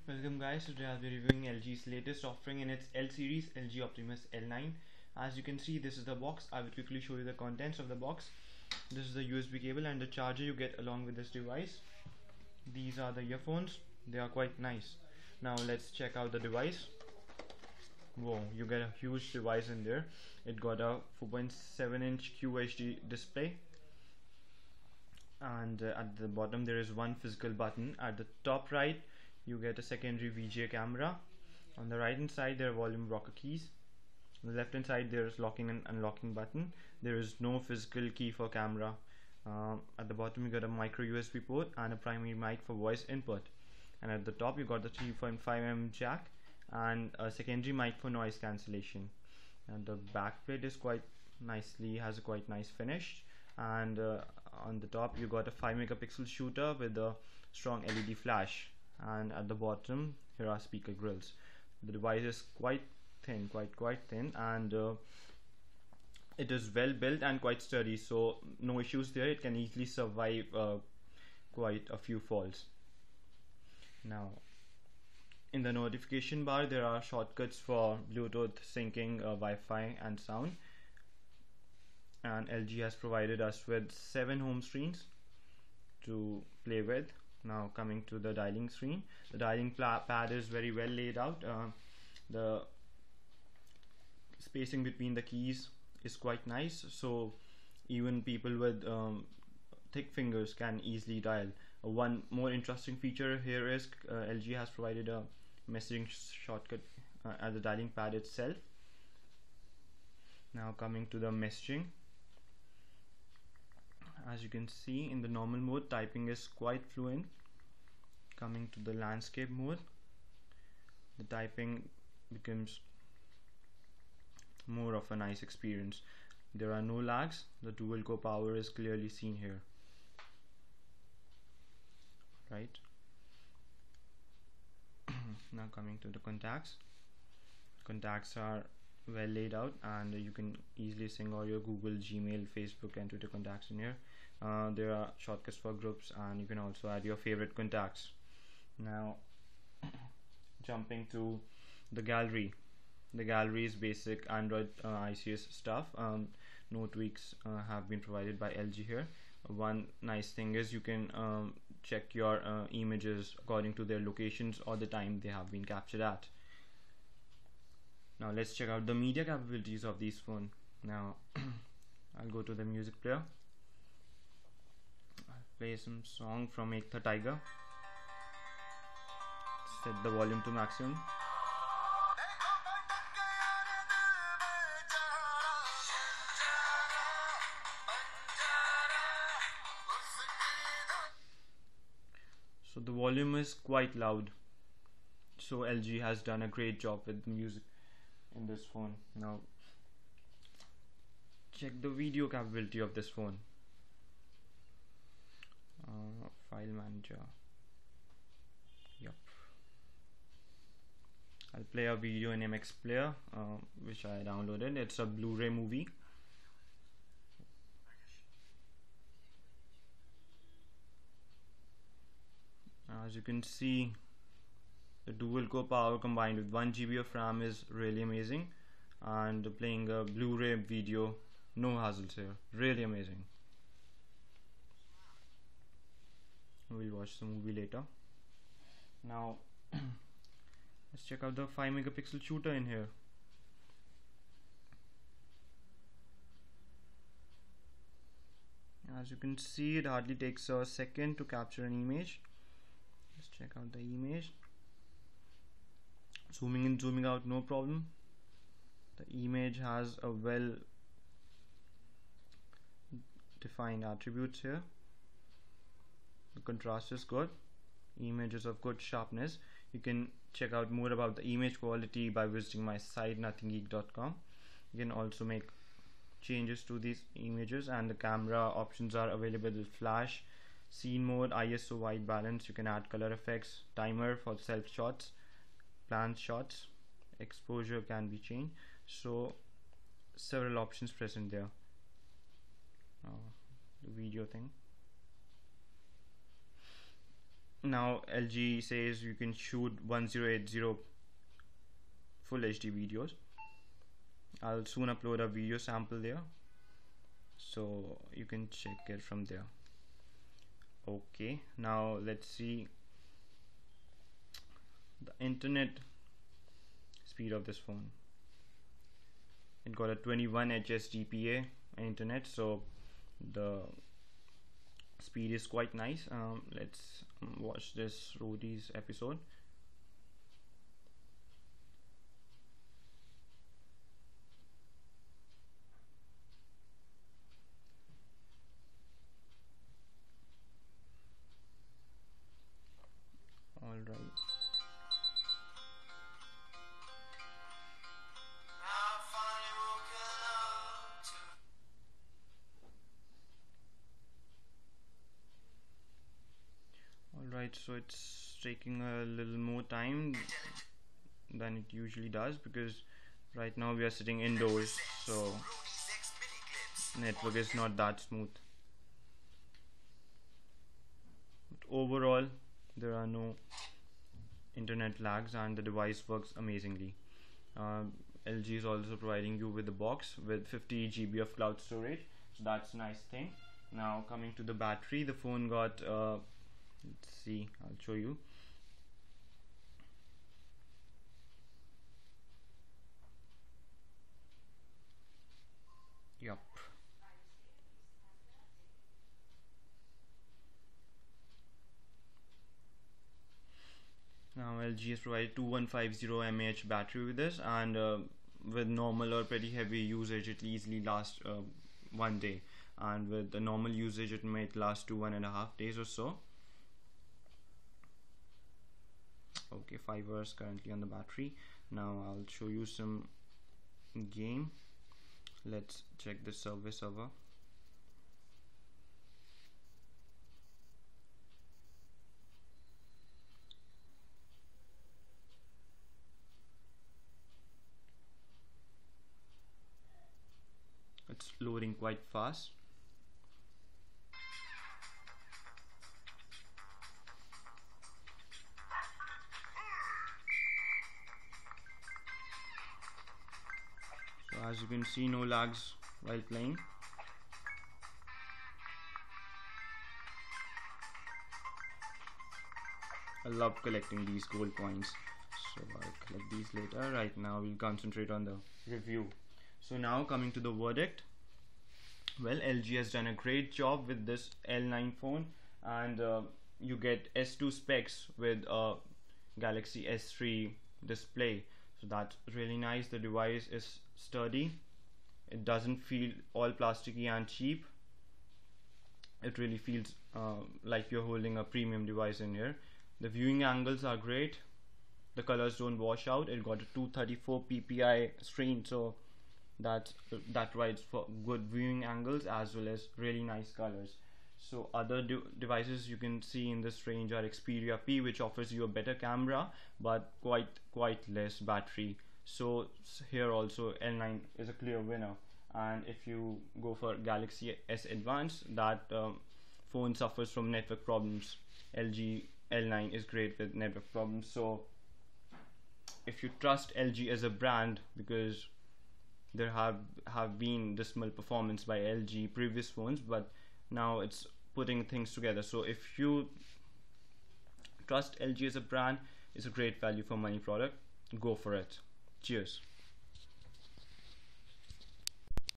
Welcome guys, today I'll be reviewing LG's latest offering in its L series, LG Optimus L9. As you can see, this is the box. I will quickly show you the contents of the box. This is the USB cable and the charger you get along with this device. These are the earphones. They are quite nice. Now let's check out the device. Whoa, you get a huge device in there. It got a 4.7-inch QHD display. And at the bottom there is one physical button. At the top right you get a secondary VGA camera. On the right hand side there are volume rocker keys. On the left hand side there is locking and unlocking button. There is no physical key for camera. At the bottom you got a micro USB port and a primary mic for voice input. And at the top you got the 3.5mm jack and a secondary mic for noise cancellation. And the back plate is has a quite nice finish. And on the top you got a 5 megapixel shooter with a strong LED flash. And at the bottom here are speaker grills. The device is quite thin, quite thin, and it is well built and quite sturdy, so no issues there. It can easily survive quite a few falls. Now in the notification bar there are shortcuts for Bluetooth, syncing, Wi-Fi and sound, and LG has provided us with 7 home screens to play with. Now coming to the dialing screen, the dialing pad is very well laid out. The spacing between the keys is quite nice, so even people with thick fingers can easily dial. One more interesting feature here is LG has provided a messaging shortcut at the dialing pad itself. Now coming to the messaging, as you can see, in the normal mode typing is quite fluent. Coming to the landscape mode, the typing becomes more of a nice experience. There are no lags. The dual core power is clearly seen here, right? Now coming to the contacts are well laid out, and you can easily sync all your Google, Gmail, Facebook and Twitter contacts in here. There are shortcuts for groups, and you can also add your favorite contacts. Now jumping to the gallery. The gallery is basic Android ICS stuff. No tweaks have been provided by LG here. One nice thing is you can check your images according to their locations or the time they have been captured at. Now let's check out the media capabilities of this phone. Now I'll go to the music player. I'll play some song from Ek Tha Tiger. Set the volume to maximum. So the volume is quite loud, so LG has done a great job with the music in this phone. Now check the video capability of this phone. File manager. Yep. I'll play a video in MX player which I downloaded. It's a Blu-ray movie. As you can see, the dual core power combined with 1 GB of RAM is really amazing, and playing a Blu-ray video, no hassles here, really amazing. We'll watch the movie later. Now let's check out the 5 megapixel shooter in here. As you can see, it hardly takes a second to capture an image. Let's check out the image. Zooming in, zooming out, no problem. The image has a well defined attributes here. The contrast is good. Image is of good sharpness. You can check out more about the image quality by visiting my site nothinggeek.com. You can also make changes to these images, and the camera options are available with flash, scene mode, ISO, white balance. You can add color effects, timer for self shots, planned shots, exposure can be changed, so several options present there. The video thing. Now LG says you can shoot 1080 full HD videos. I'll soon upload a video sample there, so you can check it from there. Okay, now let's see the internet speed of this phone. It got a 21 HSDPA internet, so the speed is quite nice. Let's watch this Rodi's episode. All right. Alright, so it's taking a little more time than it usually does because right now we are sitting indoors, so network is not that smooth. But overall, there are no internet lags and the device works amazingly. LG is also providing you with a box with 50 GB of cloud storage, so that's a nice thing. Now coming to the battery, the phone got let's see, I'll show you. Yup. Now LG has provided 2150 mAh battery with this, and with normal or pretty heavy usage it easily lasts 1 day, and with the normal usage it might last to 1.5 days or so. Okay, 5 hours currently on the battery. Now I'll show you some game. Let's check the service server. It's loading quite fast. So as you can see, no lags while playing. I love collecting these gold coins, so I'll collect these later. Right now we'll concentrate on the review. So now coming to the verdict. Well, LG has done a great job with this L9 phone, and you get S2 specs with a Galaxy S3 display, so that's really nice. The device is sturdy, it doesn't feel all plasticky and cheap. It really feels like you're holding a premium device in here. The viewing angles are great, the colors don't wash out. It got a 234 ppi screen, so that provides for good viewing angles as well as really nice colors. So other devices you can see in this range are Xperia P, which offers you a better camera but quite less battery. So here also L9 is a clear winner. And if you go for Galaxy S Advanced, that phone suffers from network problems. LG L9 is great with network problems. So if you trust LG as a brand, because there have been dismal performance by LG previous phones, but now it's putting things together. So if you trust LG as a brand, it's a great value for money product. Go for it. Cheers.